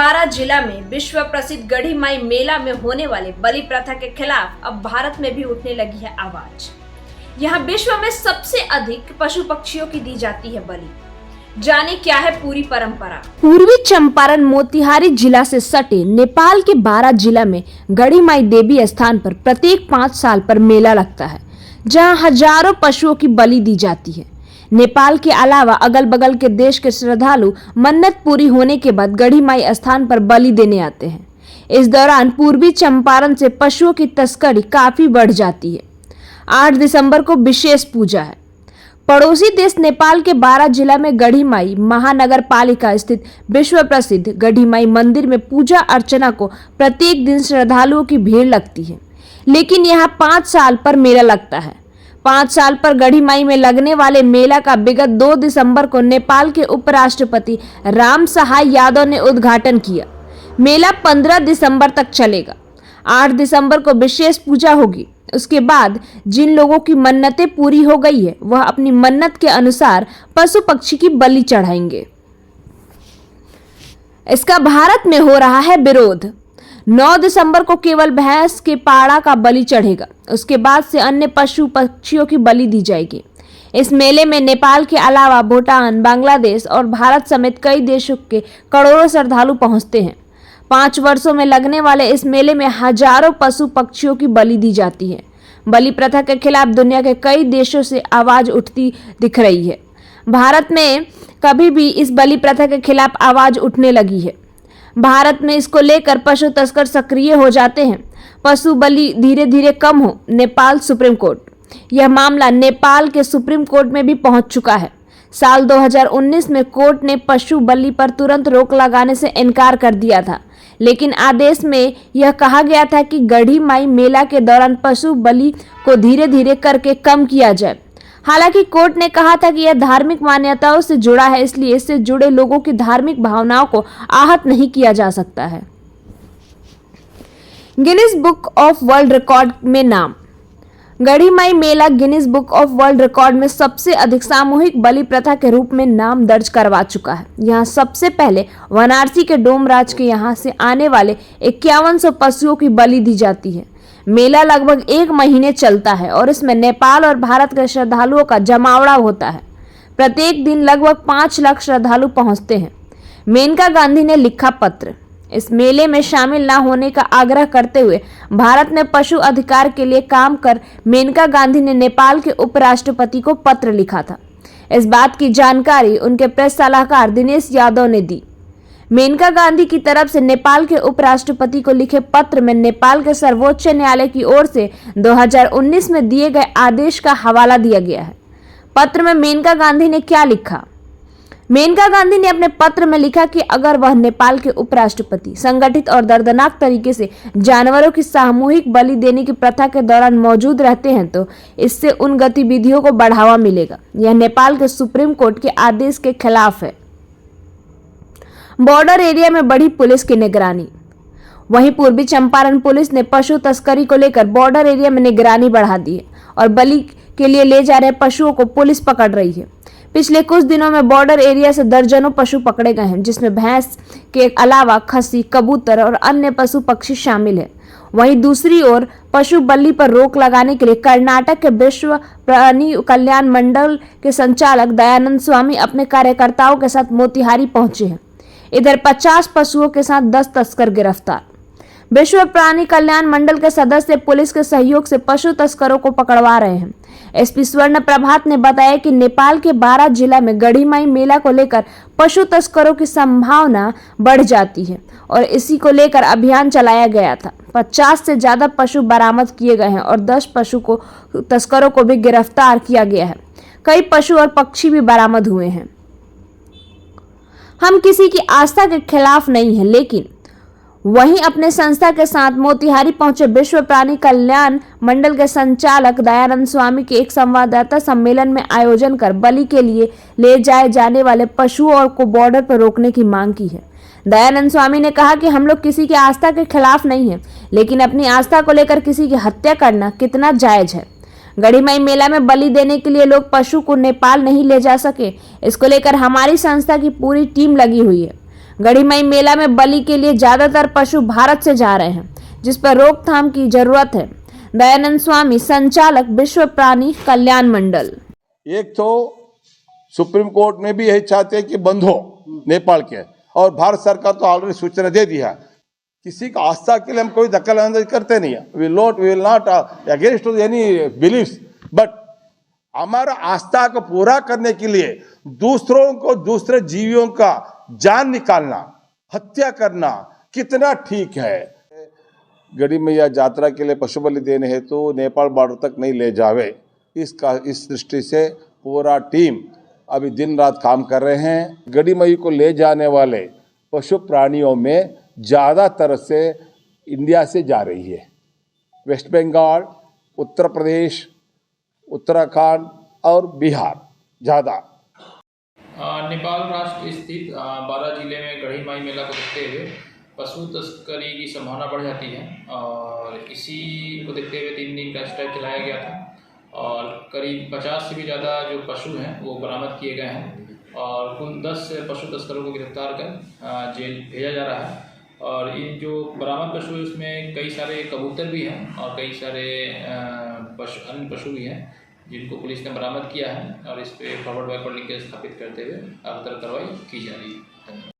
बारा जिला में विश्व प्रसिद्ध गढ़ी माई मेला में होने वाले बलि प्रथा के खिलाफ अब भारत में भी उठने लगी है आवाज। यहाँ विश्व में सबसे अधिक पशु पक्षियों की दी जाती है बलि। जाने क्या है पूरी परंपरा। पूर्वी चंपारण मोतिहारी जिला से सटे नेपाल के बारा जिला में गढ़ी माई देवी स्थान पर प्रत्येक 5 साल पर मेला लगता है, जहां हजारों पशुओं की बलि दी जाती है। नेपाल के अलावा अगल बगल के देश के श्रद्धालु मन्नत पूरी होने के बाद गढ़ी माई स्थान पर बलि देने आते हैं। इस दौरान पूर्वी चंपारण से पशुओं की तस्करी काफी बढ़ जाती है। 8 दिसंबर को विशेष पूजा है। पड़ोसी देश नेपाल के बारा जिला में गढ़ी माई महानगर पालिका स्थित विश्व प्रसिद्ध गढ़ी माई मंदिर में पूजा अर्चना को प्रत्येक दिन श्रद्धालुओं की भीड़ लगती है, लेकिन यहाँ 5 साल पर मेला लगता है। 5 साल पर गढ़ी माई में लगने वाले मेला का विगत 2 दिसंबर को नेपाल के उपराष्ट्रपति राम सहाय यादव ने उद्घाटन किया। मेला 15 दिसंबर तक चलेगा। 8 दिसंबर को विशेष पूजा होगी। उसके बाद जिन लोगों की मन्नतें पूरी हो गई है, वह अपनी मन्नत के अनुसार पशु पक्षी की बलि चढ़ाएंगे। इसका भारत में हो रहा है विरोध। 9 दिसंबर को केवल भैंस के पाड़ा का बलि चढ़ेगा। उसके बाद से अन्य पशु पक्षियों की बलि दी जाएगी। इस मेले में नेपाल के अलावा भूटान, बांग्लादेश और भारत समेत कई देशों के करोड़ों श्रद्धालु पहुंचते हैं। 5 वर्षों में लगने वाले इस मेले में हजारों पशु पक्षियों की बलि दी जाती है। बलि प्रथा के खिलाफ दुनिया के कई देशों से आवाज उठती दिख रही है। भारत में कभी भी इस बलि प्रथा के खिलाफ आवाज उठने लगी है। भारत में इसको लेकर पशु तस्कर सक्रिय हो जाते हैं। पशु बलि धीरे धीरे कम हो। Nepal supreme court. यह मामला नेपाल के सुप्रीम कोर्ट में भी पहुंच चुका है। साल 2019 में कोर्ट ने पशु बलि पर तुरंत रोक लगाने से इनकार कर दिया था, लेकिन आदेश में यह कहा गया था कि गढ़ी माई मेला के दौरान पशु बलि को धीरे धीरे करके कम किया जाए। हालांकि कोर्ट ने कहा था कि यह धार्मिक मान्यताओं से जुड़ा है, इसलिए इससे जुड़े लोगों की धार्मिक भावनाओं को आहत नहीं किया जा सकता है। Guinness Book of World Record में नाम। गढ़ी माई मेला Guinness Book of World Record में सबसे अधिक सामूहिक बलि प्रथा के रूप में नाम दर्ज करवा चुका है। यहाँ सबसे पहले वाराणसी के डोमराज के यहाँ से आने वाले 5100 पशुओं की बलि दी जाती है। मेला लगभग 1 महीने चलता है और इसमें नेपाल और भारत के श्रद्धालुओं का जमावड़ा होता है। प्रत्येक दिन लगभग 5 लाख श्रद्धालु पहुंचते हैं। मेनका गांधी ने लिखा पत्र। इस मेले में शामिल न होने का आग्रह करते हुए भारत में पशु अधिकार के लिए काम कर मेनका गांधी ने नेपाल के उपराष्ट्रपति को पत्र लिखा था। इस बात की जानकारी उनके प्रेस सलाहकार दिनेश यादव ने दी। मेनका गांधी की तरफ से नेपाल के उपराष्ट्रपति को लिखे पत्र में नेपाल के सर्वोच्च न्यायालय की ओर से 2019 में दिए गए आदेश का हवाला दिया गया है। पत्र में मेनका गांधी ने क्या लिखा? मेनका गांधी ने अपने पत्र में लिखा कि अगर वह नेपाल के उपराष्ट्रपति संगठित और दर्दनाक तरीके से जानवरों की सामूहिक बलि देने की प्रथा के दौरान मौजूद रहते हैं, तो इससे उन गतिविधियों को बढ़ावा मिलेगा। यह नेपाल के सुप्रीम कोर्ट के आदेश के खिलाफ है। बॉर्डर एरिया में बढ़ी पुलिस की निगरानी। वहीं पूर्वी चंपारण पुलिस ने पशु तस्करी को लेकर बॉर्डर एरिया में निगरानी बढ़ा दी है और बलि के लिए ले जा रहे पशुओं को पुलिस पकड़ रही है। पिछले कुछ दिनों में बॉर्डर एरिया से दर्जनों पशु पकड़े गए हैं, जिसमें भैंस के अलावा खसी, कबूतर और अन्य पशु पक्षी शामिल है। वहीं दूसरी ओर पशु बलि पर रोक लगाने के लिए कर्नाटक के विश्व प्राणी कल्याण मंडल के संचालक दयानंद स्वामी अपने कार्यकर्ताओं के साथ मोतिहारी पहुंचे हैं। इधर 50 पशुओं के साथ 10 तस्कर गिरफ्तार। विश्व प्राणी कल्याण मंडल के सदस्य पुलिस के सहयोग से पशु तस्करों को पकड़वा रहे हैं। एसपी स्वर्ण प्रभात ने बताया कि नेपाल के बारा जिला में गढ़ी माई मेला को लेकर पशु तस्करों की संभावना बढ़ जाती है और इसी को लेकर अभियान चलाया गया था। 50 से ज्यादा पशु बरामद किए गए हैं और 10 पशु को तस्करों को भी गिरफ्तार किया गया है। कई पशु और पक्षी भी बरामद हुए हैं। हम किसी की आस्था के खिलाफ नहीं है, लेकिन वहीं अपने संस्था के साथ मोतिहारी पहुंचे विश्व प्राणी कल्याण मंडल के संचालक दयानंद स्वामी के एक संवाददाता सम्मेलन में आयोजन कर बलि के लिए ले जाए जाने वाले पशुओं को बॉर्डर पर रोकने की मांग की है। दयानंद स्वामी ने कहा कि हम लोग किसी की आस्था के खिलाफ नहीं है, लेकिन अपनी आस्था को लेकर किसी की हत्या करना कितना जायज है। गढ़ी माई मेला में बलि देने के लिए लोग पशु को नेपाल नहीं ले जा सके, इसको लेकर हमारी संस्था की पूरी टीम लगी हुई है। गढ़ी माई मेला में बलि के लिए ज्यादातर पशु भारत से जा रहे हैं, जिस पर रोकथाम की जरूरत है। दयानंद स्वामी, संचालक, विश्व प्राणी कल्याण मंडल। एक तो सुप्रीम कोर्ट में भी यही चाहते हैं कि बंद हो नेपाल के, और भारत सरकार तो ऑलरेडी सूचना दे दिया। किसी का आस्था के लिए हम कोई दखल अंदाजी करते नहीं है। We will not against any believes, but हमारा आस्था को पूरा करने के लिए दूसरों को, दूसरे जीवियों का जान निकालना, हत्या करना कितना ठीक है। गढ़ी मैया यात्रा के लिए पशु बलि देने हेतु नेपाल बॉर्डर तक नहीं ले जावे, इस दृष्टि से पूरा टीम अभी दिन रात काम कर रहे हैं। गढ़ी मई को ले जाने वाले पशु प्राणियों में ज़्यादातर से इंडिया से जा रही है। वेस्ट बंगाल, उत्तर प्रदेश, उत्तराखंड और बिहार ज़्यादा। नेपाल राष्ट्र स्थित 12 जिले में गढ़ी माई मेला को देखते हुए पशु तस्करी की संभावना बढ़ जाती है, और इसी को देखते हुए 3 दिन का स्ट्राइक चलाया गया था और करीब 50 से भी ज़्यादा जो पशु हैं वो बरामद किए गए हैं, और कुल 10 पशु तस्करों को गिरफ्तार कर जेल भेजा जा रहा है। और इन जो बरामद पशु है उसमें कई सारे कबूतर भी हैं और कई सारे अन्य पशु भी हैं जिनको पुलिस ने बरामद किया है, और इस पर फॉरवर्ड बैकवर्ड लिंकेज स्थापित करते हुए अगर कार्रवाई की जा रही है।